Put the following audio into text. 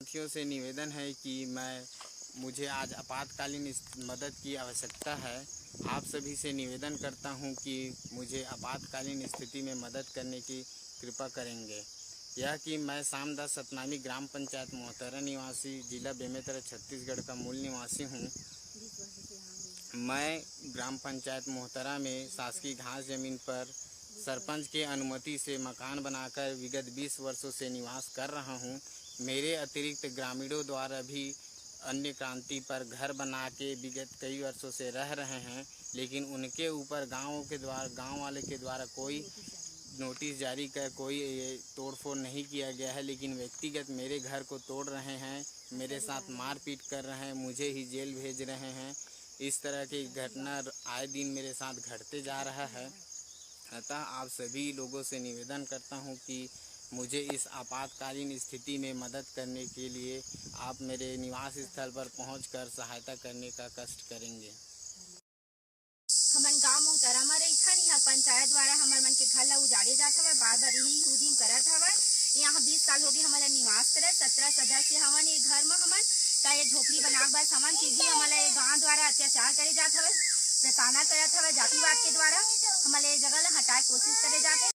साथियों से निवेदन है कि मुझे आज आपातकालीन मदद की आवश्यकता है। आप सभी से निवेदन करता हूं कि मुझे आपातकालीन स्थिति में मदद करने की कृपा करेंगे। यह कि मैं सामदास सतनामी ग्राम पंचायत मोहतरा निवासी जिला बेमेतरा छत्तीसगढ़ का मूल निवासी हूं। मैं ग्राम पंचायत मोहतरा में शासकीय घास जमीन पर सरपंच के अनुमति से मकान बनाकर विगत 20 वर्षों से निवास कर रहा हूं। मेरे अतिरिक्त ग्रामीणों द्वारा भी अन्य क्रांति पर घर बना के विगत कई वर्षों से रह रहे हैं, लेकिन उनके ऊपर गांव वाले के द्वारा कोई नोटिस जारी कर कोई तोड़फोड़ नहीं किया गया है। लेकिन व्यक्तिगत मेरे घर को तोड़ रहे हैं, मेरे साथ मारपीट कर रहे हैं, मुझे ही जेल भेज रहे हैं। इस तरह की घटना आए दिन मेरे साथ घटते जा रहा है। अतः आप सभी लोगों से निवेदन करता हूं कि मुझे इस आपातकालीन स्थिति में मदद करने के लिए आप मेरे निवास स्थल पर पहुंचकर सहायता करने का कष्ट करेंगे। हमन गाँव मोहतरा में रहिथन। यहाँ पंचायत द्वारा हमर मन के घर ला उजाड़े जात हवे, बार-बार यही उदिम करत हवे। यहाँ 20 साल हो गए हमन निवास करे। 17 सदस्य हवन ये घर में। हमन का ये झोपड़ी बना बस हमन फिर भी हमन ये गाँव द्वारा अत्याचार करे जात हवे, प्रताड़ना करत हवे। जातिवाद के द्वारा हमन ये जगह ला हटाए कोशिश करे जाते।